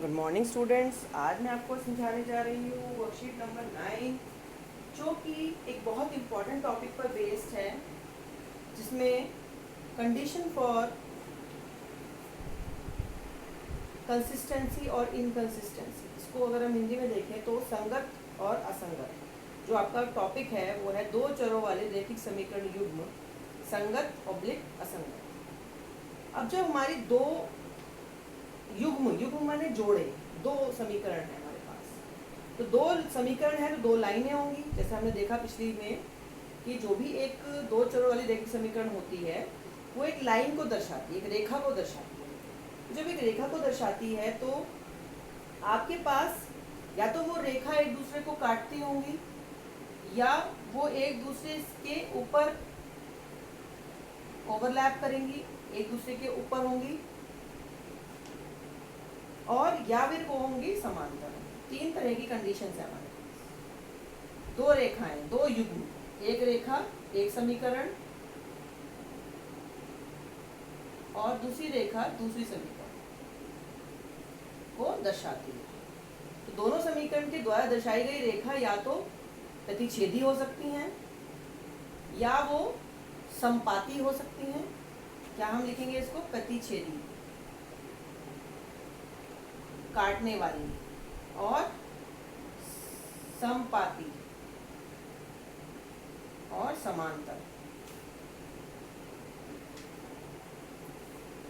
Good morning students. आज मैं आपको समझाने जा रही हूँ वर्कशीट नंबर 9, जो कि एक बहुत इम्पॉर्टेंट टॉपिक पर बेस्ड है, जिसमें कंडीशन फॉर कंसिस्टेंसी और इनकंसिस्टेंसी, इसको अगर हम हिंदी में देखें तो संगत और असंगत, जो आपका टॉपिक है वो है दो चरों वाले रैखिक समीकरण युग्म संगत ऑब्लिक असंगत। अब जब हमारी दो युग्म माने जोड़े, दो समीकरण है हमारे पास, तो दो समीकरण है तो दो लाइनें होंगी। जैसे हमने देखा पिछली में कि जो भी एक दो चरों वाली रैखिक समीकरण होती है वो एक लाइन को दर्शाती है, एक रेखा को दर्शाती है। तो जब एक रेखा को दर्शाती है तो आपके पास या तो वो रेखा एक दूसरे को काटती होंगी या वो एक दूसरे के ऊपर ओवरलैप करेंगी, एक दूसरे के ऊपर होंगी, और या फिर वो होंगी समांतर। तीन तरह की कंडीशन है हमारे पास। दो रेखाएं, दो युग्म, एक रेखा एक समीकरण और दूसरी रेखा दूसरी समीकरण को दर्शाती है। तो दोनों समीकरण के द्वारा दर्शाई गई रेखा या तो प्रतिच्छेदी हो सकती हैं या वो समपाती हो सकती हैं। क्या हम लिखेंगे इसको? प्रतिच्छेदी, काटने वाली, और समपाती और समांतर।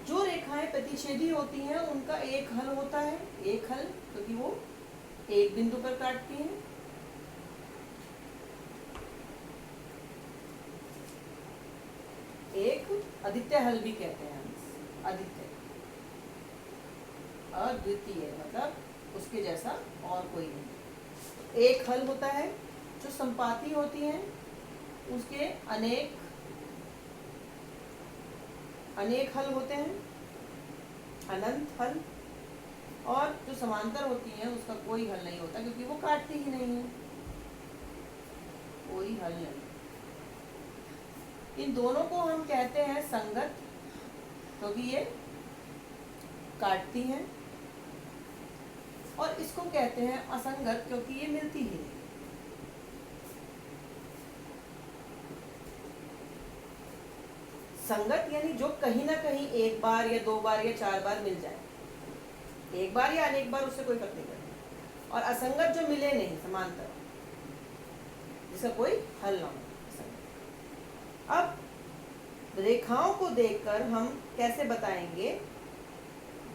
जो रेखाएं प्रतिच्छेदी होती हैं उनका एक हल होता है, एक हल, क्योंकि वो एक बिंदु पर काटती हैं। एक अद्वितीय हल भी कहते हैं हम, अद्वितीय, अद्वितीय मतलब उसके जैसा और कोई नहीं। एक हल होता है। जो संपाती होती हैं उसके अनेक हल होते हैं, अनंत हल। और जो समांतर होती हैं उसका कोई हल नहीं होता, क्योंकि वो काटती ही नहीं है, कोई हल नहीं। इन दोनों को हम कहते हैं संगत, क्योंकि ये काटती हैं, और इसको कहते हैं असंगत, क्योंकि ये मिलती ही नहीं। संगत यानी जो कहीं ना कहीं एक बार या दो बार या चार बार मिल जाए, एक बार या अनेक बार, उससे कोई फर्क नहीं पड़ता। और असंगत जो मिले नहीं, समांतर, जिसका कोई हल ना हो। अब रेखाओं को देखकर हम कैसे बताएंगे?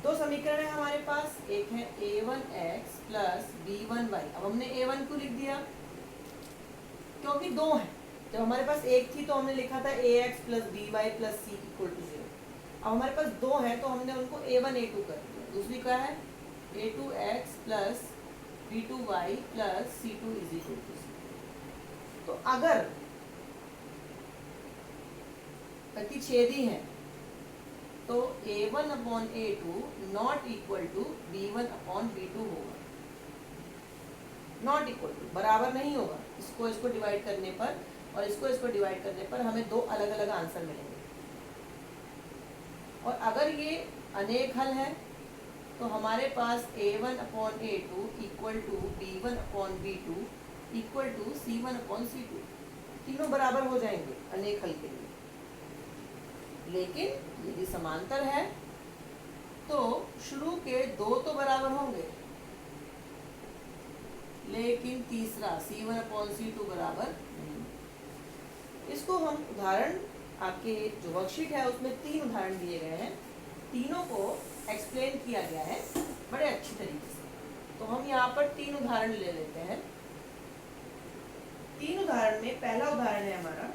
दो समीकरण है हमारे पास, एक है a1x प्लस b1y। अब हमने a1 को लिख दिया क्योंकि दो है। जब हमारे पास एक थी तो हमने लिखा था ax plus by plus c equal to 0। अब हमारे पास दो है तो हमने उनको a1 a2 कर दिया। दूसरी क्या है? a2x plus b2y plus c2 is equal to 0। तो अगर प्रतिच्छेदी है तो a1 upon a2 not equal to b1 upon b2 होगा। नॉट इक्वल टू, बराबर नहीं होगा। इसको डिवाइड करने पर और इसको डिवाइड करने पर हमें दो अलग अलग आंसर मिलेंगे। और अगर ये अनेक हल है तो हमारे पास a1 upon a2 equal to b1 upon b2 equal to c1 upon c2। तीनों बराबर हो जाएंगे अनेक हल के लिए। लेकिन यदि समांतर है तो शुरू के दो तो बराबर होंगे, लेकिन तीसरा c1 अपॉन c2 बराबर नहीं। इसको हम उदाहरण, आपके जो वर्कशीट है उसमें तीन उदाहरण दिए गए हैं, तीनों को एक्सप्लेन किया गया है बड़े अच्छी तरीके से। तो हम यहाँ पर तीन उदाहरण ले लेते हैं। तीन उदाहरण में पहला उदाहरण है हमारा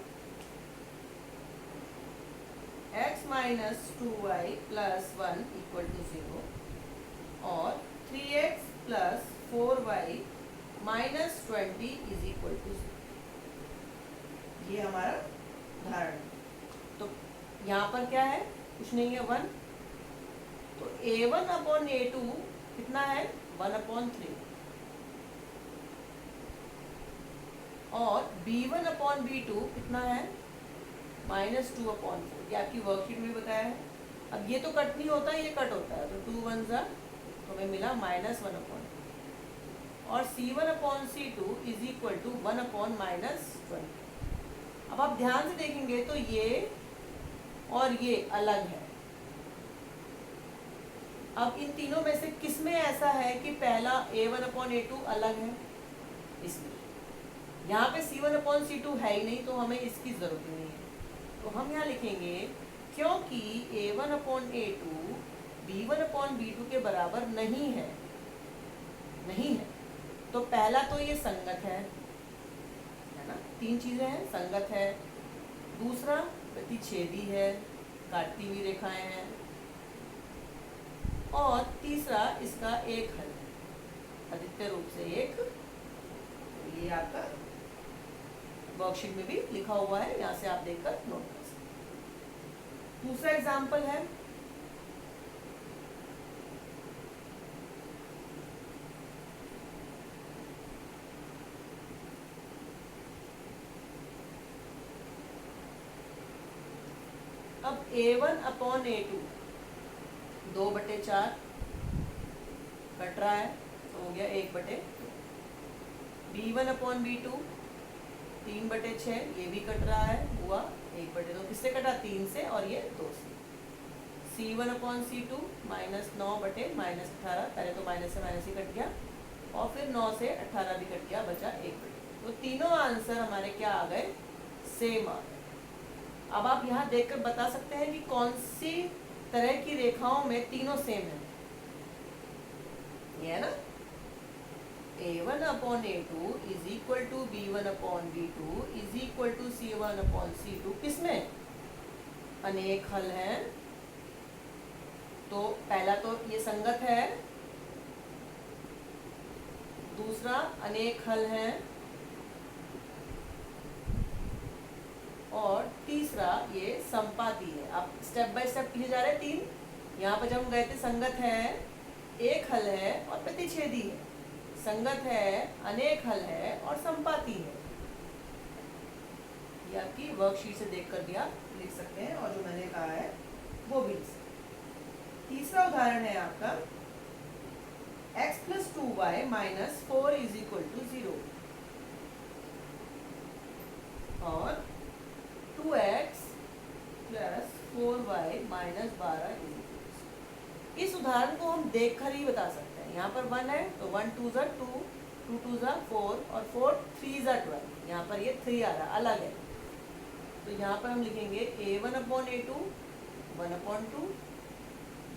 x minus 2y plus 1 equal to 0 और 3x plus 4y minus 20 is equal to 0। ये हमारा उदाहरण है। तो यहाँ पर क्या है? कुछ नहीं है, 1। तो a1 अपॉन a2 कितना है? 1 अपॉन 3, और b1 अपॉन b2 कितना है? -2 अपॉन 4। ये आपकी वर्कशीट में बताया है। अब ये तो कट नहीं होता, ये कट होता है, तो 2 1 ज़ा तो हमें मिला -1/, और C1/C2 इज इक्वल टू 1/-20। अब आप ध्यान से देखेंगे तो ये और ये अलग है। अब इन तीनों में से किस में ऐसा है कि पहला A1/A2 अलग है, इसलिए यहाँ पे C1/C2 है ही नहीं, तो हमें इसकी जरूरत नहीं है। तो हम यहाँ लिखेंगे क्योंकि A1/A2 B1/B2 के बराबर नहीं है, तो पहला तो ये संगत है ना, तीन चीजें हैं, संगत है, दूसरा प्रतिच्छेदी है, काटती हुई रेखाएं हैं, और तीसरा इसका एक हल है, अद्वितीय रूप से एक। तो ये आपका वर्कशीट में भी लिखा हुआ है, यहाँ से आप देखकर नोट कर सकते। दूसरा एग्जाम्पल है, अब A1/A2 2/4 कट रहा है, तो हो गया 1/2। B1/B2 3/6, ये भी कट रहा है, हुआ 1/2। किससे कटा? 3 से, और ये 2 से। C1/C2 -9/-18, पहले तो माइनस से माइनस ही कट गया, और फिर 9 से 18 भी कट गया, बचा 1/2। तो तीनों आंसर हमारे क्या आ गए? सेम आ गए। अब आप यहाँ देखकर बता सकते हैं कि कौन सी तरह की रेखाओं में तीनों सेम है। ये है ना, A1/A2 is equal to B1/B2 is equal to C1/C2, किसमें? अनेक हल है। तो पहला तो ये संगत है, दूसरा अनेक हल है, और तीसरा ये संपाती है। आप स्टेप बाय स्टेप लिखे जा रहे हैं। तीन यहाँ पर जब हम गए थे, संगत है, एक हल है, और प्रतिच्छेदी है। संगत है, अनेक हल है, और संपाती है। ये आपकी वर्कशीट से देखकर भी आप लिख सकते हैं, और जो मैंने कहा है वो भी लिख सकते हैं। तीसरा उदाहरण है आपका x + 2y - 4 = 0, और 2x + 4y - 12 = 0। इस उदाहरण को हम देखकर ही बता सकते हैं। यहाँ पर 1 है, तो 1 2 = 2, 2 2 = 4, और 4 3 = 12। यहाँ पर ये 3 आ रहा, अलग है। तो यहाँ पर हम लिखेंगे A1/A2 1/2,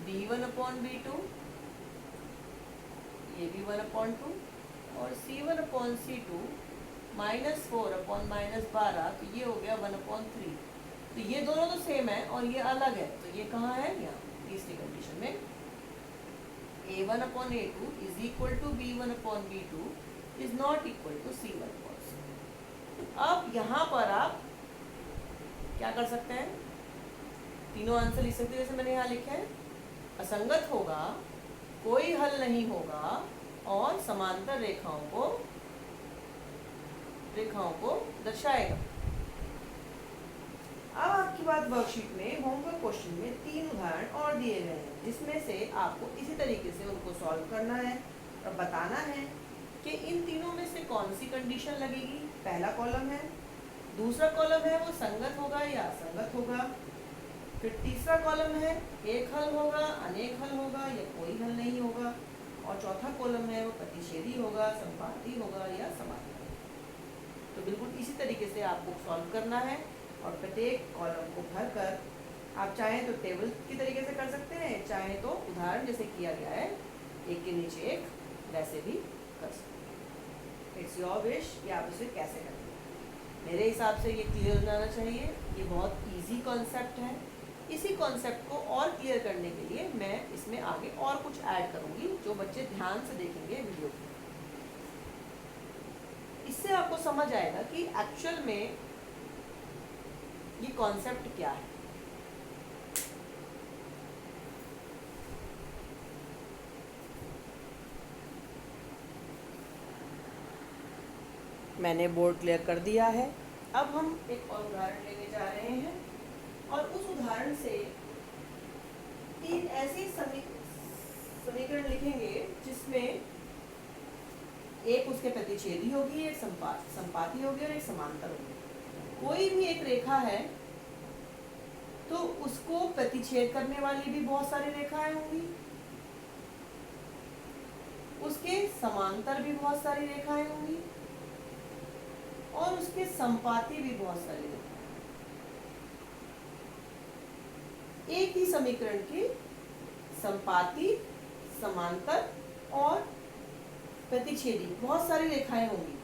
B1/B2 ये भी 1/2, और C1/C2 -4/-12, तो ये हो गया 1/3। तो ये दोनों तो सेम है, और ये अलग है, तो ये कहाँ है? यहाँ तीसरी कंडीशन में A1/A2 is equal to B1/B2 is not equal to C1/C2। अब यहाँ पर आप क्या कर सकते हैं? तीनों आंसर लिख सकते हैं, जैसे मैंने यहाँ लिखे हैं। असंगत होगा, कोई हल नहीं होगा, और समांतर रेखाओं को दर्शाएगा। अब आपकी बात, वर्कशीट में होमवर्क क्वेश्चन में 3 उदाहरण और दिए गए हैं, जिसमें से आपको इसी तरीके से उनको सॉल्व करना है और बताना है कि इन तीनों में से कौन सी कंडीशन लगेगी। पहला कॉलम है, दूसरा कॉलम है वो संगत होगा या असंगत होगा, फिर तीसरा कॉलम है एक हल होगा, अनेक हल होगा, या कोई हल नहीं होगा, और चौथा कॉलम है वो प्रतिच्छेदी होगा, संपाती होगा, या समाती होगा। तो बिल्कुल इसी तरीके से आपको सॉल्व करना है, और प्रत्येक कॉलम को भरकर आप चाहें तो टेबल की तरीके से कर सकते हैं, चाहें तो उदाहरण जैसे किया गया है एक के नीचे एक, वैसे भी कर सकते हैं। इट्स योर विश कि आप इसे कैसे करें। मेरे हिसाब से ये क्लियर हो जाना चाहिए। ये बहुत इजी कॉन्सेप्ट है। इसी कॉन्सेप्ट को और क्लियर करने के लिए मैं इसमें आगे और कुछ ऐड करूँगी, जो बच्चे ध्यान से देखेंगे वीडियो को। इससे आपको समझ आएगा कि एक्चुअल में ये कॉन्सेप्ट क्या है। मैंने बोर्ड क्लियर कर दिया है। अब हम एक और उदाहरण लेने जा रहे हैं, और उस उदाहरण से 3 ऐसे समीकरण लिखेंगे इसमें एक उसके प्रतिच्छेदी होगी, एक संपाती होगी और एक समांतर होगी। कोई भी एक रेखा है तो उसको प्रतिच्छेद करने वाली भी बहुत सारी रेखाएं होंगी, उसके समांतर भी बहुत सारी रेखाएं होंगी और उसके संपाती भी बहुत सारी रेखाएं। एक ही समीकरण के संपाती, समांतर और प्रतिच्छेदी बहुत सारी रेखाएं होंगी।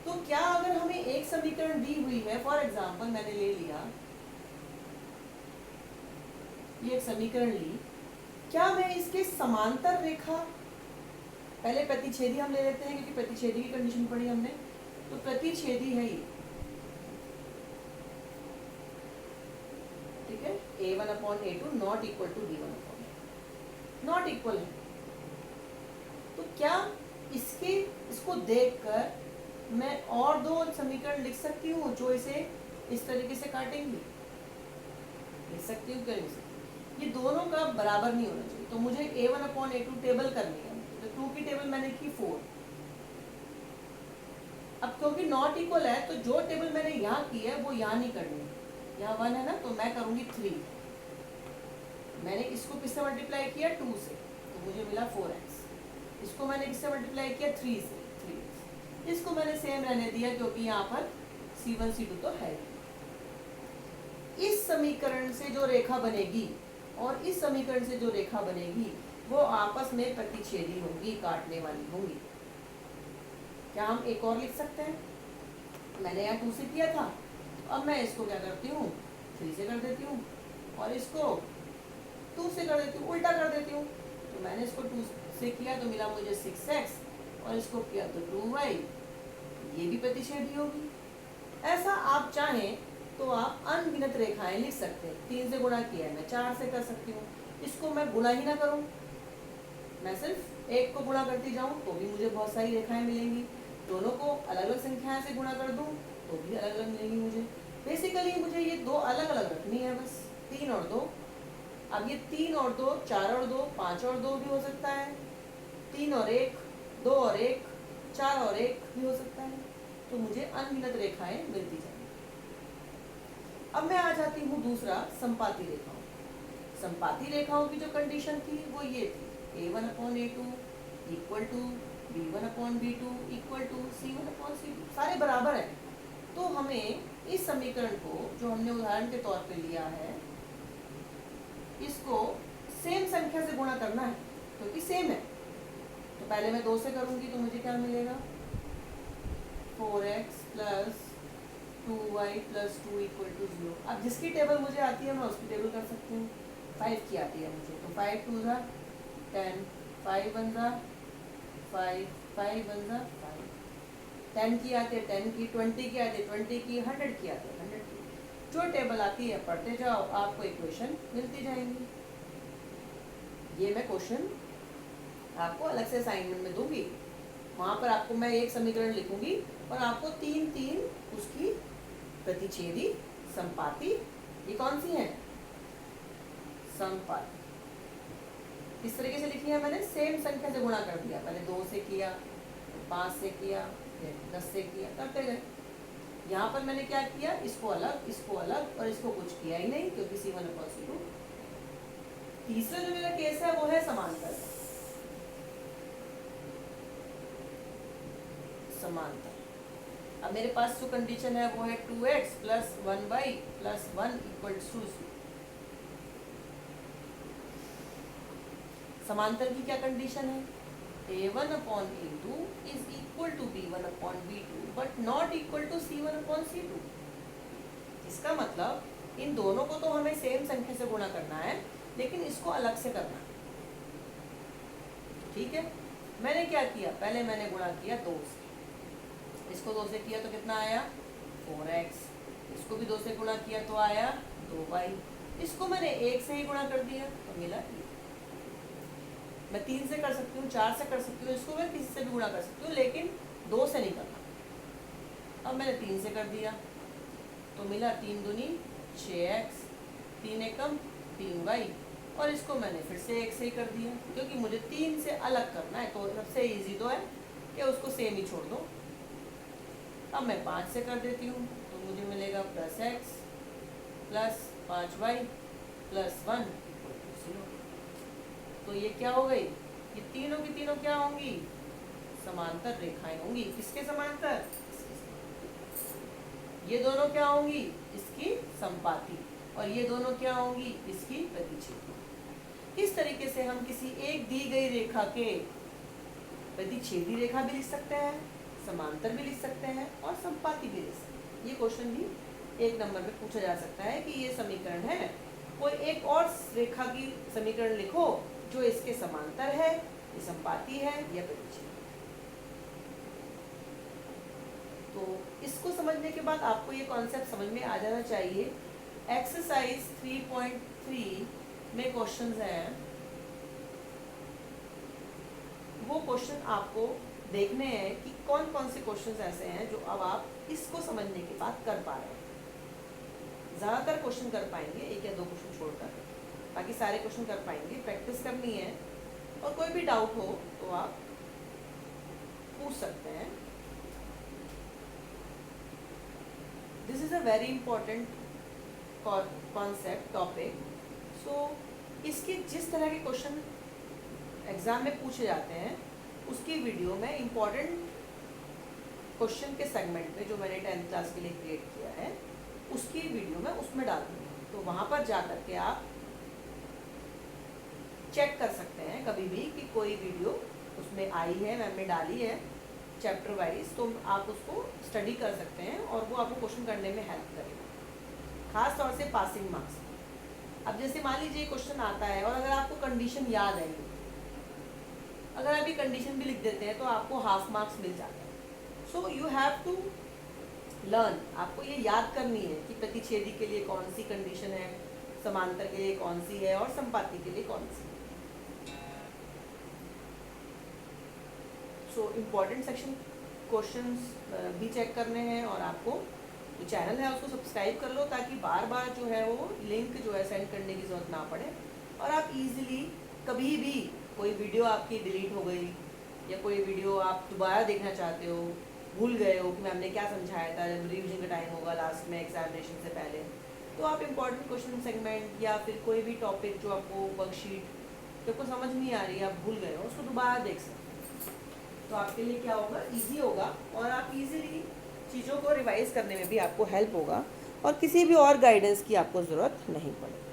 तो क्या अगर हमें एक समीकरण दी हुई है, फॉर एग्जाम्पल मैंने ले लिया ये एक समीकरण ली, क्या मैं इसके समांतर रेखा, पहले प्रतिच्छेदी हम ले लेते हैं क्योंकि प्रतिच्छेदी की कंडीशन पढ़ी हमने, तो प्रतिच्छेदी है ये, ठीक है, a1/a2 not equal to b1/a, not equal है। तो क्या इसको देखकर मैं और दो समीकरण लिख सकती हूँ जो इसे इस तरीके से काटेंगी? लिख सकती हूँ, क्या लिख सकती हूँ? ये दोनों का बराबर नहीं होना चाहिए। तो मुझे a1/a2 टेबल करनी है, तो 2 की टेबल मैंने की 4। अब क्योंकि नॉट इक्वल है तो जो टेबल मैंने यहाँ की है वो यहाँ नहीं करनी है, यहाँ 1 है ना, तो मैं करूँगी 3। मैंने इसको किससे मल्टीप्लाई किया? 2 से, तो मुझे मिला 4x। इसको मैंने किससे मल्टीप्लाई किया? 3 से, 3x। इसको मैंने सेम रहने दिया क्योंकि यहाँ पर c1 c2 तो है। इस समीकरण से जो रेखा बनेगी और इस समीकरण से जो रेखा बनेगी वो आपस में प्रतिच्छेदी होंगी, काटने वाली होंगी। क्या हम एक और लिख सकते हैं? मैंने यहाँ 2 से किया था, अब मैं इसको क्या करती हूँ? 3 से कर देती हूँ और इसको 2 से कर देती हूँ, उल्टा कर देती हूँ। तो मैंने इसको 2 से किया तो मिला मुझे 6x और इसको किया तो 2y, ये भी प्रतिच्छेदी होगी। ऐसा आप चाहें तो आप अनगिनत रेखाएं लिख सकते हैं। 3 से गुणा किया है, मैं 4 से कर सकती हूँ। इसको मैं गुणा ही ना करूँ, मैं सिर्फ एक को गुणा करती जाऊँ तो भी मुझे बहुत सारी रेखाएं मिलेंगी। दोनों को अलग अलग संख्याएं से गुणा कर दूँ तो भी अलग अलग मिलेंगी मुझे। बेसिकली मुझे ये दो अलग अलग रखनी है बस, 3 और 2। अब ये 3 और 2, 4 और 2, 5 और 2 भी हो सकता है, 3 और 1, 2 और 1, 4 और 1 भी हो सकता है। तो मुझे अनगिनत रेखाएं मिलती जाएंगी। अब मैं आ जाती हूँ दूसरा, संपाती रेखाओं। संपाती रेखाओं की जो कंडीशन थी वो ये थी, a1/a2 equal to b1/b2 equal to c1/c2, सारे बराबर हैं। तो हमें इस समीकरण को जो हमने उदाहरण के तौर पे लिया है, इसको सेम संख्या से गुणा करना है क्योंकि सेम है। तो पहले मैं 2 से करूंगी तो मुझे क्या मिलेगा? 4x plus 2y plus 2 equal to 0। अब जिसकी टेबल मुझे आती है मैं उसकी टेबल कर सकती हूँ। 5 की आती है मुझे, तो 5 2 ज़ा 10, 5 1 ज़ा 5, 5 1 ज़ा 5। 10 की आती है 10 की, 20 की आती है 20 की, 100 की आती है 100 की। जो टेबल आती है पढ़ते जाओ, आपको इक्वेशन मिलती जाएंगी। ये मैं क्वेश्चन आपको अलग से असाइनमेंट में दूंगी, वहाँ पर आपको मैं एक समीकरण लिखूंगी और आपको 3 उसकी प्रतिच्छेदी, संपाती, ये कौन सी है? संपाती। इस तरीके से लिखी है मैंने, सेम संख्या से गुणा कर दिया। पहले 2 से किया, 5 से किया, फिर 10 से किया, करते गए। यहाँ पर मैंने क्या किया? इसको अलग और इसको कुछ किया ही नहीं क्योंकि c1/c2। तीसरा जो मेरा केस है वो है समांतर। समांतर, अब मेरे पास जो कंडीशन है वो है 2x plus 1y plus 1 equals to 0। समांतर की क्या कंडीशन है? a1/a2 is equal to b1/b2 but not equal to c1/c2। इसका मतलब इन दोनों को तो हमें सेम संख्या से गुणा करना है, लेकिन इसको अलग से करना है। ठीक है, मैंने क्या किया? पहले मैंने गुणा किया 2 से, इसको 2 से किया तो कितना आया? 4x। इसको भी 2 से गुणा किया तो आया 2y। इसको मैंने 1 से ही गुणा कर दिया तो मिला 1। मैं 3 से कर सकती हूँ, 4 से कर सकती हूँ, इसको मैं किसी से भी गुणा कर सकती हूँ, लेकिन 2 से नहीं करना। अब मैंने 3 से कर दिया तो मिला 3 दूनी 6x, 3 एकम 3y और इसको मैंने फिर से 1 से ही कर दिया, क्योंकि मुझे 3 से अलग करना है। तो सबसे इजी तो है कि उसको सेम ही छोड़ दो। अब मैं 5 से कर देती हूँ, तो मुझे मिलेगा +x + 5y + 1 = 0। तो ये क्या हो गई? ये तीनों की तीनों क्या होंगी? समांतर रेखाएं होंगी। किसके समांतर? इसके समांतर। ये दोनों क्या होंगी? इसकी समपाती। और ये दोनों क्या होंगी? इसकी प्रतिच्छेदी। इस तरीके से हम किसी एक दी गई रेखा के प्रतिच्छेदी रेखा भी लिख सकते हैं, समांतर भी लिख सकते हैं और समपाती भी लिख सकते हैं। ये क्वेश्चन भी 1 नंबर में पूछा जा सकता है कि ये समीकरण है, कोई एक और रेखा की समीकरण लिखो जो इसके समांतर है, ये समपाती है या प्रतिच्छेदी। तो इसको समझने के बाद आपको ये कॉन्सेप्ट समझ में आ जाना चाहिए। एक्सरसाइज 3.3 में क्वेश्चंस हैं, वो क्वेश्चन आपको देखने हैं कि कौन कौन से क्वेश्चंस ऐसे हैं जो अब आप इसको समझने के बाद कर पा रहे हैं। ज़्यादातर क्वेश्चन कर पाएंगे, 1 या 2 क्वेश्चन छोड़कर, बाकी सारे क्वेश्चन कर पाएंगे। प्रैक्टिस करनी है और कोई भी डाउट हो तो आप पूछ सकते हैं। This is a very important concept topic. So इसके जिस तरह के क्वेश्चन एग्ज़ाम में पूछे जाते हैं उसकी वीडियो में इम्पॉर्टेंट क्वेश्चन के सेगमेंट में जो मैंने 10th क्लास के लिए क्रिएट किया है उसकी वीडियो में उसमें डाल दूँगी। तो वहाँ पर जा कर के आप चेक कर सकते हैं कभी भी कि कोई वीडियो उसमें आई है, मैंने डाली है चैप्टर वाइज, तो आप उसको स्टडी कर सकते हैं और वो आपको क्वेश्चन करने में हेल्प करेगा, खास तौर से पासिंग मार्क्स। अब जैसे मान लीजिए क्वेश्चन आता है और अगर आपको कंडीशन याद है, अगर आप ये कंडीशन भी लिख देते हैं तो आपको हाफ मार्क्स मिल जाता है। So you have to learn, आपको ये याद करनी है कि प्रतिच्छेदी के लिए कौन सी कंडीशन है, समांतर के लिए कौन सी है और समपाती के लिए कौन सी है। सो इम्पॉर्टेंट सेक्शन क्वेश्चंस भी चेक करने हैं और आपको जो चैनल है उसको सब्सक्राइब कर लो ताकि बार बार जो है वो लिंक जो है सेंड करने की ज़रूरत ना पड़े और आप इजीली कभी भी कोई वीडियो आपकी डिलीट हो गई या कोई वीडियो आप दोबारा देखना चाहते हो, भूल गए हो कि मैम ने क्या समझाया था, जब रिवीजन का टाइम होगा लास्ट में एग्जामिनेशन से पहले, तो आप इम्पॉर्टेंट क्वेश्चन सेगमेंट या फिर कोई भी टॉपिक जो आपको वर्कशीट जो आपको समझ नहीं आ रही है, आप भूल गए हो, उसको दोबारा देख सकते हैं। तो आपके लिए क्या होगा, ईजी होगा और आप इजीली चीज़ों को रिवाइज करने में भी आपको हेल्प होगा और किसी भी और गाइडेंस की आपको ज़रूरत नहीं पड़ेगी।